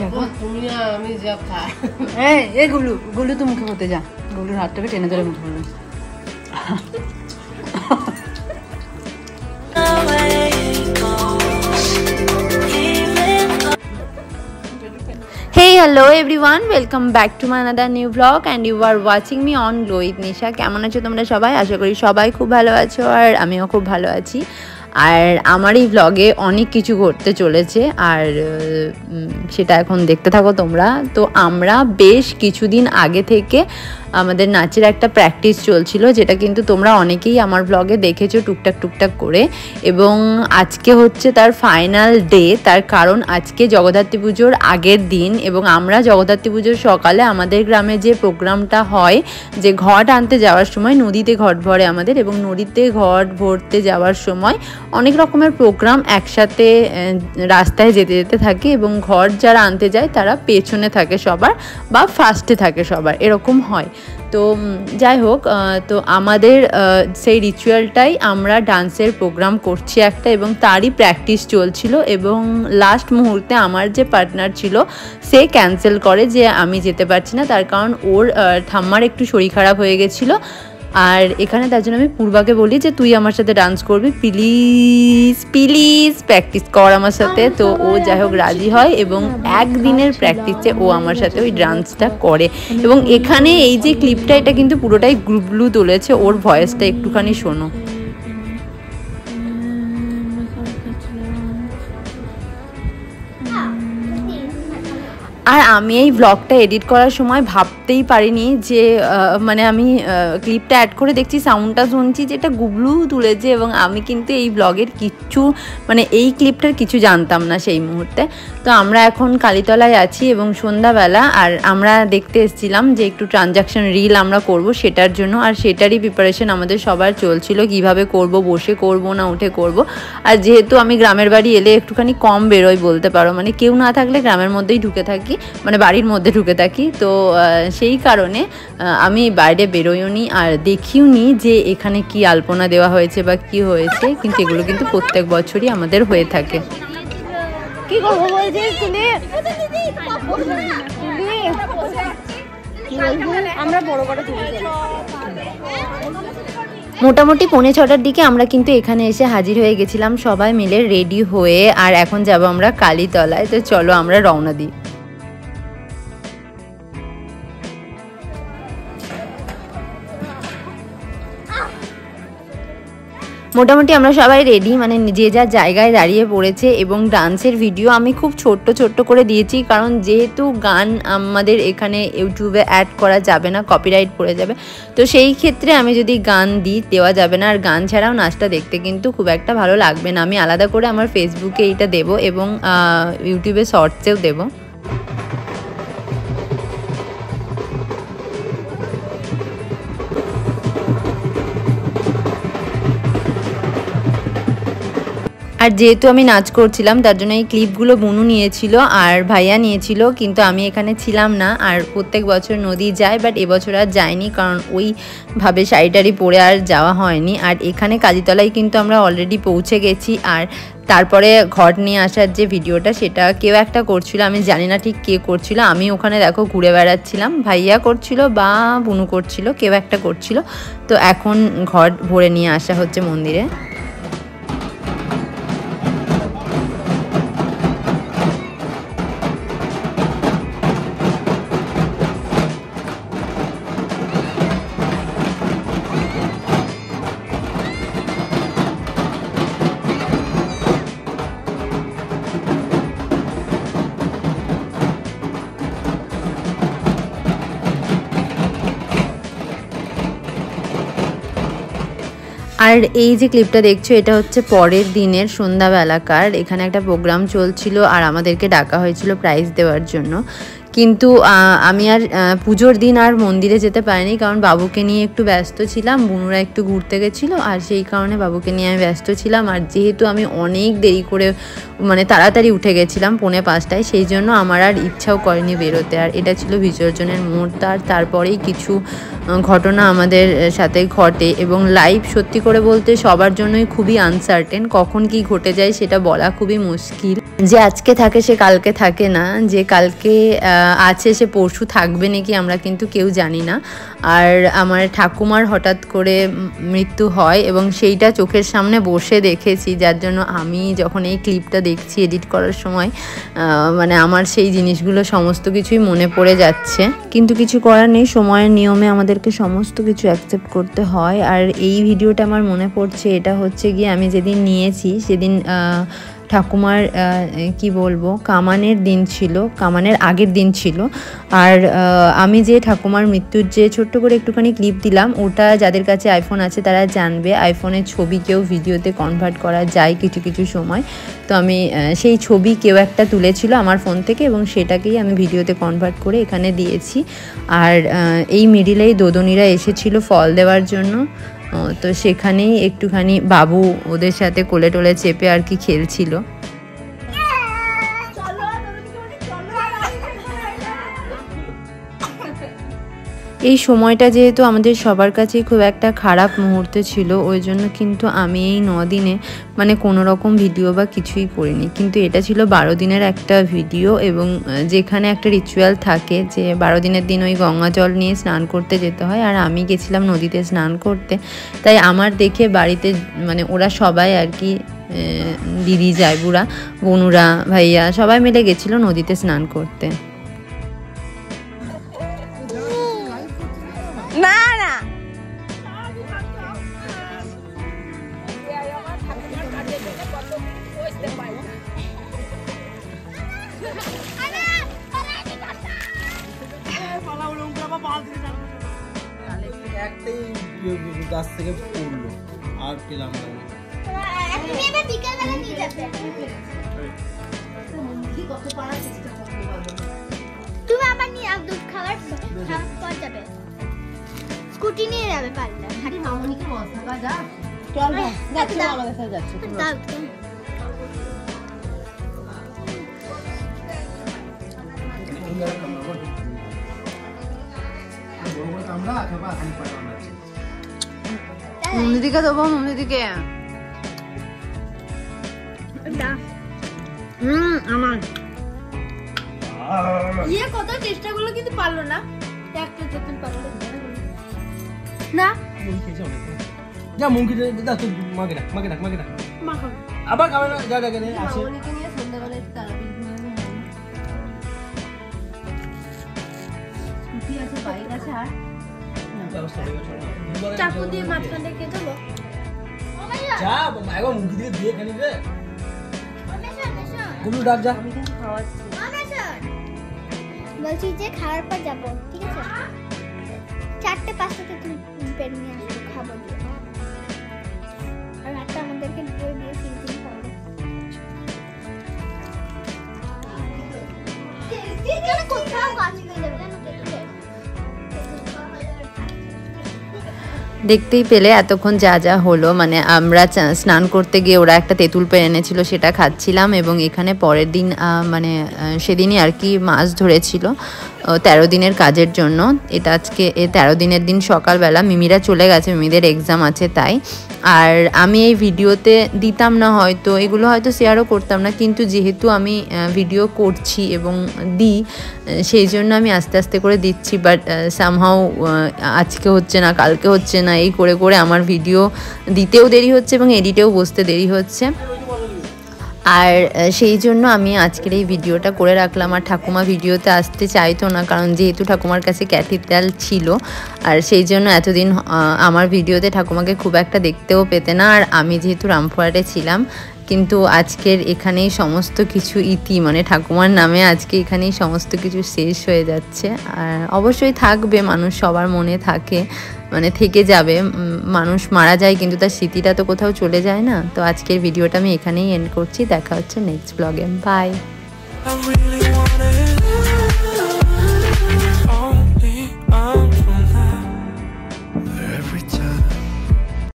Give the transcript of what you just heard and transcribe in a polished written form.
দেখো তুমি আমি যা খাই এই গুলু গুলু তো মুখে করতে যা, গুলুর হাতটাকে টেনে ধরে মুখে করবে। Hey hello everyone, welcome back to my another new vlog and you are watching me on Glow with Nisha। কেমন আছো তোমরা সবাই? আশা করি সবাই খুব ভালো আছো আর আমিও খুব ভালো আছি। আর আমার এই ব্লগে অনেক কিছু ঘটতে চলেছে আর সেটা এখন দেখতে থাকো তোমরা। তো আমরা বেশ কিছুদিন আগে থেকে আমাদের নাচের একটা প্র্যাকটিস চলছিল, যেটা কিন্তু তোমরা অনেকেই আমার ব্লগে দেখেছো টুকটাক টুকটাক করে, এবং আজকে হচ্ছে তার ফাইনাল ডে। তার কারণ আজকে জগদ্ধাত্রী পুজোর আগের দিন, এবং আমরা জগদ্ধাত্রী পুজোর সকালে আমাদের গ্রামে যে প্রোগ্রামটা হয়, যে ঘট আনতে যাওয়ার সময় নদীতে ঘট ভরে আমাদের, এবং নদীতে ঘট ভরতে যাওয়ার সময় অনেক রকমের প্রোগ্রাম একসাথে রাস্তায় যেতে যেতে থাকে, এবং ঘট যারা আনতে যায় তারা পেছনে থাকে সবার বা ফার্স্টে থাকে সবার, এরকম হয়। তো যাই হোক, তো আমাদের সেই রিচুয়ালটাই আমরা ডান্সের প্রোগ্রাম করছি একটা, এবং তারই প্র্যাকটিস চলছিল। এবং লাস্ট মুহূর্তে আমার যে পার্টনার ছিল সে ক্যান্সেল করে যে আমি যেতে পারছি না, তার কারণ ওর ঠাম্মার একটু শরীর খারাপ হয়ে গেছিলো। আর এখানে তার জন্য আমি পূর্বাকে বলি যে তুই আমার সাথে ডান্স করবি, প্লিজ প্লিজ প্র্যাকটিস কর আমার সাথে। তো ও যাই হোক রাজি হয়, এবং একদিনের প্র্যাকটিসে ও আমার সাথে ওই ডান্সটা করে। এবং এখানে এই যে ক্লিপটা, এটা কিন্তু পুরোটাই গুবলু তুলেছে, ওর ভয়েসটা একটুখানি শোনো। আর আমি এই ব্লগটা এডিট করার সময় ভাবতেই পারিনি যে মানে আমি ক্লিপটা অ্যাড করে দেখছি, সাউন্ডটা শুনছি যেটা গুবলু তুলেছে, এবং আমি কিন্তু এই ব্লগের কিচ্ছু মানে এই ক্লিপটার কিছু জানতাম না সেই মুহূর্তে। তো আমরা এখন কালীতলায় আছি এবং সন্ধ্যাবেলা, আর আমরা দেখতে এসেছিলাম যে একটু ট্রানজাকশন রিল আমরা করব সেটার জন্য, আর সেটারই প্রিপারেশন আমাদের সবার চলছিল, কিভাবে করব, বসে করব না উঠে করব। আর যেহেতু আমি গ্রামের বাড়ি এলে একটুখানি কম বেরোই বলতে পারো, মানে কেউ না থাকলে গ্রামের মধ্যেই ঢুকে থাকি, মানে বাড়ির মধ্যে ঢুকে থাকি। তো সেই কারণে আমি বাইরে বেরোইও নি আর দেখিও নি যে এখানে কি আলপনা দেওয়া হয়েছে বা কি হয়েছে, কিন্তু এগুলো কিন্তু প্রত্যেক বছরই আমাদের হয়ে থাকে। কি করবো বলছিস তুমি? আমরা বড় করে মোটামুটি 5:45টার দিকে আমরা কিন্তু এখানে এসে হাজির হয়ে গেছিলাম সবাই মিলে রেডি হয়ে, আর এখন যাব আমরা কালীতলায়। তো চলো আমরা রওনা দিই। মোটামুটি আমরা সবাই রেডি, মানে যে যার জায়গায় দাঁড়িয়ে পড়েছে, এবং ডান্সের ভিডিও আমি খুব ছোট্ট করে দিয়েছি, কারণ যেহেতু গান আমাদের এখানে ইউটিউবে অ্যাড করা যাবে না, কপিরাইট পড়ে যাবে। তো সেই ক্ষেত্রে আমি যদি গান দেওয়া যাবে না, আর গান ছাড়াও নাচটা দেখতে কিন্তু খুব একটা ভালো লাগবে না। আমি আলাদা করে আমার ফেসবুকে এইটা দেবো এবং ইউটিউবে শর্টসেও দেবো। আর যেহেতু আমি নাচ করছিলাম তার জন্য এই ক্লিপগুলো বুনু নিয়েছিল আর ভাইয়া নিয়েছিল, কিন্তু আমি এখানে ছিলাম না। আর প্রত্যেক বছর নদী যায়, বাট এবছর আর যায়নি, কারণ ওইভাবে শাড়ি পরে আর যাওয়া হয়নি। আর এখানে কালীতলায় কিন্তু আমরা অলরেডি পৌঁছে গেছি। আর তারপরে ঘট নিয়ে আসার যে ভিডিওটা, সেটা কেউ একটা করছিল, আমি জানি না ঠিক কে করছিল। আমি ওখানে দেখো ঘুরে বেড়াচ্ছিলাম, ভাইয়া করছিল বা বুনু করছিল, কেউ একটা করছিল। তো এখন ঘট ভরে নিয়ে আসা হচ্ছে মন্দিরে। আর এই যে ক্লিপটা দেখছো, এটা হচ্ছে পরের দিনের সন্ধ্যাবেলাকার। এখানে একটা প্রোগ্রাম চলছিল আর আমাদেরকে ডাকা হয়েছিল প্রাইজ দেওয়ার জন্য। কিন্তু আমি আর পুজোর দিন আর মন্দিরে যেতে পারিনি, কারণ বাবুকে নিয়ে একটু ব্যস্ত ছিলাম। বুনুরা একটু ঘুরতে গেছিলো আর সেই কারণে বাবুকে নিয়ে আমি ব্যস্ত ছিলাম। আর যেহেতু আমি অনেক দেরি করে মানে তাড়াতাড়ি উঠে গেছিলাম 4:45, সেই জন্য আমার আর ইচ্ছাও করেনি বেরোতে। আর এটা ছিল বিসর্জনের মুহূর্ত। আর তারপরেই কিছু ঘটনা আমাদের সাথে ঘটে এবং লাইফ সত্যি করে বলতে সবার জন্যই খুবই আনসার্টেন, কখন কি ঘটে যায় সেটা বলা খুবই মুশকিল। যে আজকে থাকে সে কালকে থাকে না, যে কালকে আছে সে পরশু থাকবে নাকি আমরা কিন্তু কেউ জানি না। আর আমার ঠাকুমার হঠাৎ করে মৃত্যু হয় এবং সেইটা চোখের সামনে বসে দেখেছি, যার জন্য আমি যখন এই ক্লিপটা দেখছি এডিট করার সময় মানে আমার সেই জিনিসগুলো সমস্ত কিছুই মনে পড়ে যাচ্ছে। কিন্তু কিছু করার নেই, সময়ের নিয়মে আমাদেরকে সমস্ত কিছু অ্যাকসেপ্ট করতে হয়। আর এই ভিডিওটা আমার মনে পড়ছে, এটা হচ্ছে গিয়ে আমি যেদিন নিয়েছি সেদিন ঠাকুমার কি বলবো কামানের দিন ছিল, কামানের আগের দিন ছিল। আর আমি যে ঠাকুমার মৃত্যুর যে ছোট্ট করে একটুখানি ক্লিপ দিলাম, ওটা যাদের কাছে আইফোন আছে তারা জানবে, আইফোনের ছবিকেও ভিডিওতে কনভার্ট করা যায় কিছু কিছু সময়। তো আমি সেই ছবি কেউ একটা তুলেছিল আমার ফোন থেকে এবং সেটাকেই আমি ভিডিওতে কনভার্ট করে এখানে দিয়েছি। আর এই মিডিলেই দোদনীরা এসেছিল ফল দেওয়ার জন্য, তো সেখানেই একটুখানি বাবু ওদের সাথে কোলে টোলে চেপে আর কি খেলছিল। এই সময়টা যেহেতু আমাদের সবার কাছেই খুব একটা খারাপ মুহূর্ত ছিল, ওই জন্য কিন্তু আমি এই 9 দিনে মানে কোনো রকম ভিডিও বা কিছুই করিনি। কিন্তু এটা ছিল 12 দিনের একটা ভিডিও এবং যেখানে একটা রিচুয়াল থাকে যে 12 দিনের দিন ওই গঙ্গা জল নিয়ে স্নান করতে যেতে হয়। আর আমি গেছিলাম নদীতে স্নান করতে, তাই আমার দেখে বাড়িতে মানে ওরা সবাই আর কি দিদি জায়বুরা বনুরা ভাইয়া সবাই মিলে গেছিলো নদীতে স্নান করতে। না না একটাই গাছ থেকে পড়লো আর পেলাম না। তুমি আবার নিয়ে দুধ খাওয়ার পর যাবে, স্কুটি নিয়ে যাবে পারলে। মামনিকে বসাবা যা চল যাচ্ছে আমাদের সাথে যাচ্ছে। মমদিদিকে দেবো, মমদিদিকে আমার ইয়ে কত চেষ্টা করলো কিন্তু পারলো না, একটা তেতুল পারলো না। যা মুখে দা তুই মাগে ডাক মাগে ডাক মাগে ডাক মা খাবে আবার খাবে না, যা ডাকে আসে। মামনিকে নিয়ে সন্ধ্যাবেলায় তারাপীঠ স্কুটি আছে, বাইক আছে, আর চাকু দিয়ে মাঝখানে কেটে দেবো। যা একবার মুখে দিয়ে দিয়ে খালি রে গুলু ডাক যা। আমি কিন্তু খাওয়াচ্ছি। বলছি যে খাওয়ার পর যাবো, ঠিক আছে? 4-5টাতে তুমি পেন নিয়ে আসবে, খাবো দিয়ে। আর একটা আমাদেরকে দিয়ে দিয়ে 3 খাওয়াবো। এখানে কোথাও গাছ পেয়ে যাবে জানো তো? দেখতেই পেলে এতক্ষণ যা যা হলো, মানে আমরা স্নান করতে গিয়ে ওরা একটা তেঁতুল পেড়ে এনেছিল সেটা খাচ্ছিলাম এবং এখানে পরের দিন মানে সেদিনই আর কি মাছ ধরেছিল 13 দিনের কাজের জন্য। এটা আজকে 13 দিনের দিন সকালবেলা মিমিরা চলে গেছে, মিমিদের এক্সাম আছে তাই। আর আমি এই ভিডিওতে দিতাম না, হয়তো এগুলো হয়তো শেয়ারও করতাম না, কিন্তু যেহেতু আমি ভিডিও করছি এবং দিই সেই জন্য আমি আস্তে আস্তে করে দিচ্ছি। বাট সামহাউ আজকে হচ্ছে না, কালকে হচ্ছে না, এই করে করে আমার ভিডিও দিতেও দেরি হচ্ছে এবং এডিটেও বসতে দেরি হচ্ছে। আর সেই জন্য আমি আজকের এই ভিডিওটা করে রাখলাম। আর ঠাকুমা ভিডিওতে আসতে চাইতো না, কারণ যেহেতু ঠাকুমার কাছে ক্যাথিড্রাল ছিল আর সেই জন্য এতদিন আমার ভিডিওতে ঠাকুমাকে খুব একটা দেখতেও পেতে না। আর আমি যেহেতু রামপুরহাটে ছিলাম, কিন্তু আজকের এখানেই সমস্ত কিছু ইতি মানে ঠাকুমার নামে আজকে এখানেই সমস্ত কিছু শেষ হয়ে যাচ্ছে। আর অবশ্যই থাকবে, মানুষ সবার মনে থাকে, মানে থেকে যাবে। মানুষ মারা যায় কিন্তু তার স্মৃতিটা তো কোথাও চলে যায় না। তো আজকের ভিডিওটা আমি এখানেই এন্ড করছি, দেখা হচ্ছে নেক্সট ব্লগে, বাই।